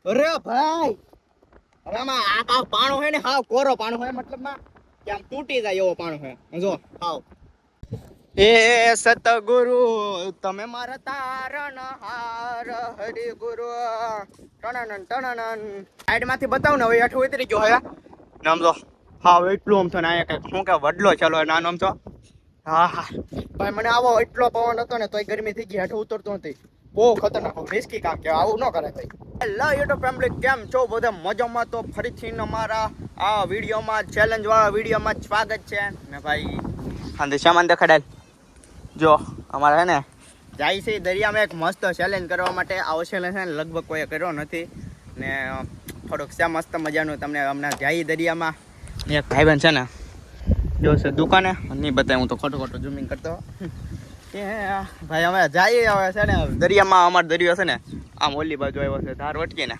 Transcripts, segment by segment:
અરે ભાઈ હવે આમાં આ પાણો હે ને હાવ કોરો પાણો હે મતલબમાં કે આમ તૂટી જાય એવો પાણો હે જો હાવ એ સતગુરુ તમે મારા તારણ હાર હરિ ગુરુ ટણન ટણન સાઈડ માંથી બતાવ ને હવે હેઠું ઉતરી ગયો હે નામ જો હાવ એટલું આમ થને આયા કઈક શું કે વડલો ચાલો નાનો આમ તો હા હા ભાઈ મને આવો એટલો પવન હતો ને તોય ગરમી થઈ ગઈ હેઠું ઉતરતો નથી બહુ ખતરનાક રિસ્કી કામ કે આવું ન કરે ભાઈ હેલો યુટ્યુબ ફેમિલી કેમ છો બધા મજામાં તો ફરીથી અમારા આ વિડીયોમાં ચેલેન્જ વાળા વિડીયોમાં સ્વાગત છે ને ભાઈ હા સામાન દેખાડાય જો અમારે હે ને જાય છે દરિયામાં એક મસ્ત ચેલેન્જ કરવા માટે આવો ચેલેન્જ છે ને લગભગ કોઈ કર્યો નથી ને થોડુંક છે મસ્ત મજાનું તમને હમણાં જાય દરિયામાં એક ભાઈબંધ છે ને જો છે દુકાને નહીં બતાવે હું તો ખોટું ઝૂમિંગ કરતો કે ભાઈ અમે જઈએ હવે છે ને દરિયામાં અમારો દરિયો છે ને આમ ઓલી બાજુ આવ્યો છે ધાર વટકીને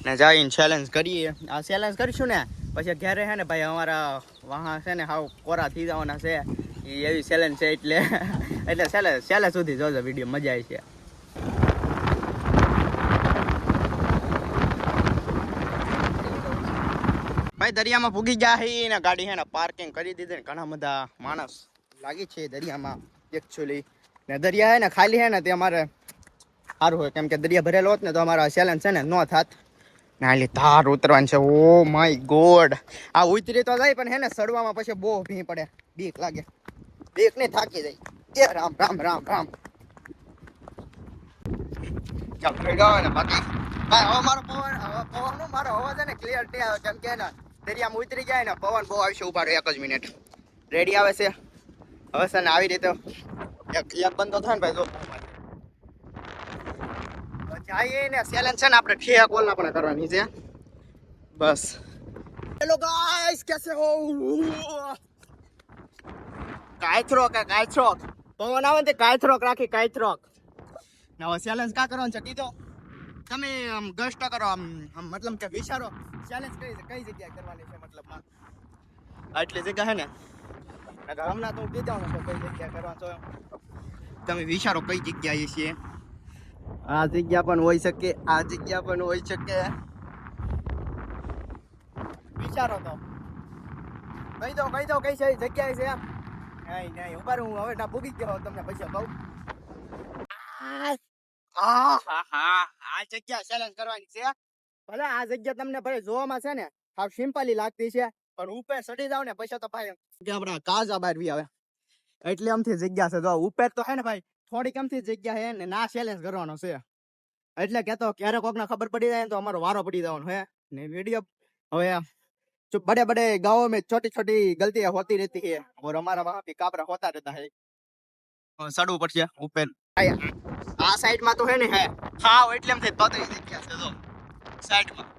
ને જઈને ચેલેન્જ કરીએ આ ચેલેન્જ કરીશું ને પછી ઘરે છે ને ભાઈ અમારા વાહ છે ને હાવ કોરા થઈ જવાના છે એવી ચેલેન્જ છે એટલે છેલ્લે સુધી જોજો વિડીયો મજા આવી છે ભાઈ દરિયામાં ભૂગી ગયા હી ને ગાડી હે ને પાર્કિંગ કરી દીધી ને ઘણા બધા માણસ લાગી છે દરિયામાં એકચ્યુઅલી ને દરિયા હે ને ખાલી હે ને તે અમારે સારું હોય કેમ કે દરિયા ભરેલો હોત ને તો અમારા ચેલેન્જ છે ને ન થાત ને હાલી ધાર ઉતરવાની છે ઓ માય ગોડ આ ઉતરી તો જાય પણ હે ને સડવામાં પછી બહુ ભી પડે બીક લાગે બીક નહીં થાકી જાય એ રામ રામ રામ રામ ચાલ ભેગા ને બાકી ભાઈ હવે મારો પવન મારો અવાજ છે ને ક્લિયર નહીં આવે કેમ કે ને દરિયામાં ઉતરી જાય ને પવન બહુ આવશે ઉપાડો એક જ મિનિટ રેડી આવે છે હવે છે ને આવી રીતે એક બંધો થાય ને ભાઈ જો જઈએ ને ચેલેન્જ છે ને આપણે ઠેક ઓલા પણ કરવાની છે બસ હેલો ગાઈસ કેસે હો કાયથરોક પવન આવે ને કાયથરોક રાખી કાયથરોક હવે ચેલેન્જ કા કરવાનું છે કીધો તમે આમ ગસ્ટ કરો આમ મતલબ કે વિચારો ચેલેન્જ કઈ જગ્યાએ કરવાની છે મતલબમાં આટલી જગ્યા છે ને હમણાં તો હું કીધો ને કઈ જગ્યાએ કરવાનું છો તમે વિચારો કઈ જગ્યાએ છીએ આ જગ્યા પણ હોઈ શકે આ જગ્યા પણ હોઈ શકે વિચારો તો કહી દો કઈ છે જગ્યાએ છે એમ નહીં ઉભા હું હવે ના ભૂગી ગયો તમને પછી કહું આ જગ્યા ચેલેન્જ કરવાની છે ભલે આ જગ્યા તમને ભાઈ જોવામાં છે ને હાવ સિમ્પલી લાગતી છે પણ ઉપર ચડી જાવ ને પછી તો ભાઈ કે આપણા કાજા બહાર બી આવે એટલે આમથી જગ્યા છે જો ઉપર તો હે ને ભાઈ થોડીક આમથી જગ્યા છે ને ના ચેલેન્જ કરવાનો છે એટલે કેતો ક્યારે કોકને ખબર પડી જાય ને તો અમારો વારો પડી જવાનો હે ને वीडियो હવે जो बड़े बड़े गाँव में छोटी छोटी गलतियां होती रहती है और हमारा वहाँ पे काबरा होता रहता है सड़વું પડશે ઉપર આ સાઈડ માં તો હે ને હે હા એટલે એમ થઈ પતરી જગ્યા છે જો સાઈડ માં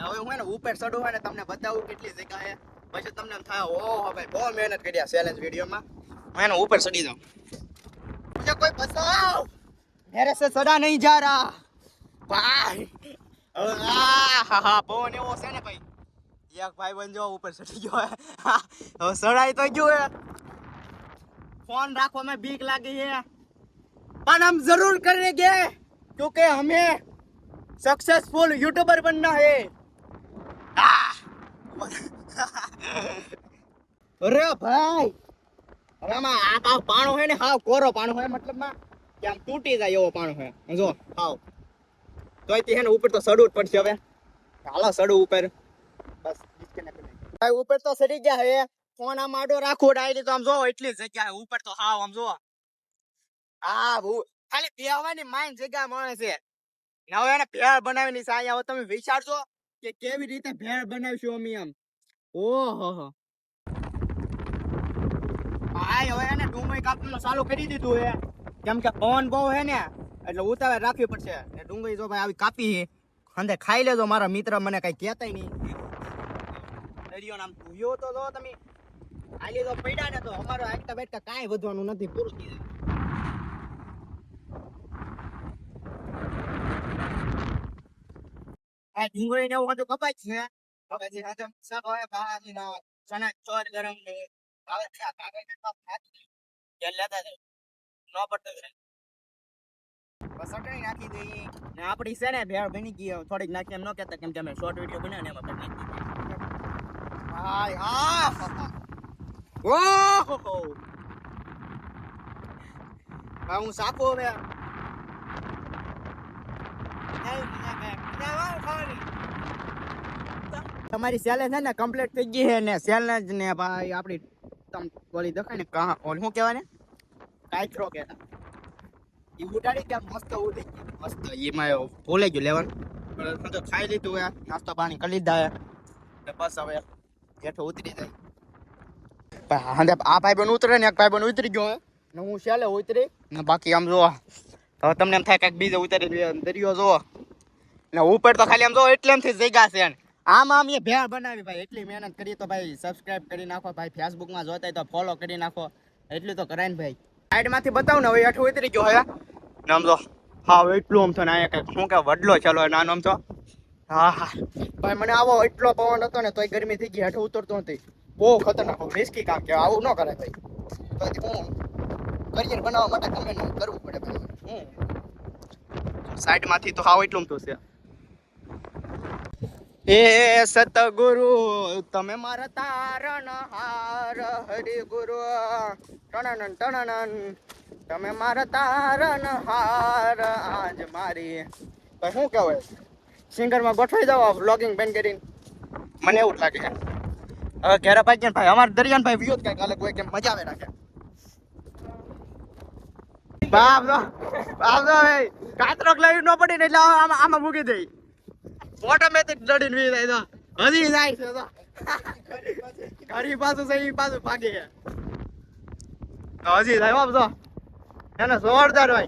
હવે હું હે ને ઉપર ચડું હોય ને તમને બતાવું કેટલી જગ્યા છે પછી તમને એમ થાય ઓહો ભાઈ બહુ મહેનત કરી આ ચેલેન્જ વિડિયો માં હું હે ને ઉપર ચડી જાઉં मुझे कोई बचाओ मेरे से चढ़ा नहीं जा रहा भाई પવન એવો છે ને ભાઈ એક ભાઈ બન જો ઉપર ચડી ગયો હે હવે ચડાઈ તો ગયો હે फोन रखो में बीक लगी है पर हम जरूर करेंगे क्योंकि हमें सक्सेसफुल यूट्यूबर बनना है अरे भाई હવે આમાં આ પાણો હે ને હાવ કોરો પાણો હે મતલબમાં કે આમ તૂટી જાય એવો પાણો હે જો હાવ તોય તે હે ને ઉપર તો સડવું જ પડશે હવે હાલો સડવું ઉપર બસ ભાઈ ઉપર તો સડી ગયા હે ફોન આમ આડો રાખો ડાયરી તો આમ જો એટલી જગ્યા ઉપર તો હાવ આમ જો હા ખાલી બેહવાની માઇન જગ્યા મળે છે હવે એને ભેળ બનાવીની છે અહીંયા તમે વિચારજો કે કેવી રીતે ભેળ બનાવશું અમે આમ ઓહો ભાઈ હવે એને ડુંગળી કાપવાનું ચાલુ કરી દીધું હે કેમ કે પવન બહુ હે ને એટલે ઉતાવળ રાખવી પડશે ને ડુંગળી જો ભાઈ આવી કાપી હે અંદે ખાઈ લેજો મારા મિત્ર મને કઈ કહેતાય નહીં દરિયો નામ ભૂયો તો જો તમે આલી તો પડ્યા ને તો અમારો આટકા બેટકા કાંઈ વધવાનું નથી પૂરું થઈ જાય આ ડુંગળી ને એવું બધું કપાય છે હવે જે હજમ સબ હોય ભાજી ના ચણા ચોર ગરમ ને હવે ત્યાં કાગળ ને તો ખાતી લેતા જાય નો પડતો બસ ચટણી નાખી દઈએ ને આપણી છે ને ભેળ બની ગઈ થોડીક નાખી એમ ન કહેતા કેમ કે અમે શોર્ટ વિડીયો બનાવ્યો ને એમાં નાખી દીધી હાય હા ઓહો હા હું સાકો હવે તમારી સેલ છે ને કમ્પ્લીટ થઈ ગઈ છે ને સેલ જ ને ભાઈ આપણી તમ બોલી દેખાય ને કા ઓલ શું કહેવાય ને કાચરો કહેતા એ ઉડાડી કે મસ્ત ઉડી મસ્ત એમાં ભૂલે ગયું લેવાનું તો ખાઈ લીધું હે નાસ્તો પાણી કરી લીધા હે બસ હવે હેઠો ઉતરી જાય હા આ ભાઈ બન ઉતરે ને એક ભાઈ બન ઉતરી ગયો હે ને હું સેલે ઉતરી ને બાકી આમ જો હવે તમને એમ થાય કંઈક બીજો ઉતરી દરિયો જોવો ને ઉપર તો ખાલી આમ જો એટલે એમથી જગ્યા છે આમ એ ભેળ બનાવી ભાઈ એટલી મહેનત કરી તો ભાઈ સબસ્ક્રાઇબ કરી નાખો ભાઈ ફેસબુકમાં જોતા હોય તો ફોલો કરી નાખો એટલું તો કરાય ને ભાઈ સાઈડમાંથી બતાવ ને હવે હેઠો ઉતરી ગયો હે ને આમ જો હા એટલું આમ તો ને અહીંયા કંઈક શું કે વડલો ચાલો નાનો આમ તો હા હા ભાઈ મને આવો એટલો પવન હતો ને તોય ગરમી થઈ ગઈ હેઠો ઉતરતો નથી બહુ ખતરનાક રિસ્કી કામ કે આવું ન કરાય ભાઈ તો હું કરિયર બનાવવા માટે ગમે ને કરવું પડે ભાઈ સાઈડમાંથી તો હાવ એટલું તો છે એ સતગુરુ તમે મારા તારણ હાર હરિ ગુરુ ટણન ટણન તમે મારા તારણ હાર આજ મારી ભાઈ શું કહેવાય સિંગરમાં ગોઠવાઈ જાવ વ્લોગિંગ બેન કરીને મને એવું લાગે હવે ઘેરા ભાઈ ભાઈ અમારે દરિયાન ભાઈ વિયો કઈક અલગ હોય કેમ મજા આવે રાખે બાપ ભાઈ કાતરો લાવી ન પડી ને એટલે આમાં મૂકી દઈ ઓટોમેટિક લડીને વી જાય તો હજી જાય છે તો ઘરી પાછું છે એ પાછું ભાગી ગયા હજી જાય બાપ તો એને જોરદાર હોય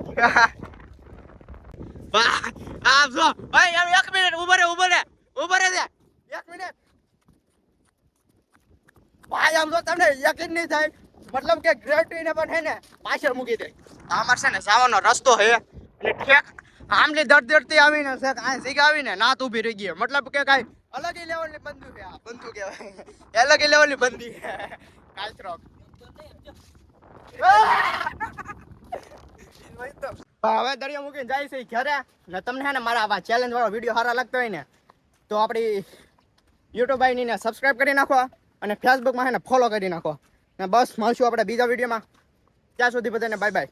આપ જો ભાઈ એમ 1 મિનિટ ઉભો રે દે 1 મિનિટ ભાઈ આમ જો તમને યકીન નહીં થાય મતલબ કે ગ્રેવિટી ને પણ હે ને પાછળ મૂકી દે અમાર છે ને જવાનો રસ્તો હે એટલે ઠેક આમલી દડદડતી આવીને છે આ સીગ આવીને નાત ઊભી રહી ગઈ મતલબ કે કાઈ અલગ લેવલની બંદૂક છે આ બંદૂક કહેવાય અલગ લેવલની બંદી કાચરો હવે દરિયા મૂકીને જાય છે ઘરે ને તમને હે ને મારા આવા ચેલેન્જ વાળો વિડીયો સારા લાગતો હોય ને તો આપણી યુટ્યુબ આઈડી ને સબસ્ક્રાઇબ કરી નાખો અને ફેસબુકમાં હે ને ફોલો કરી નાખો ને બસ મળશું આપણે બીજા વિડીયોમાં ત્યાં સુધી બધાને બાય બાય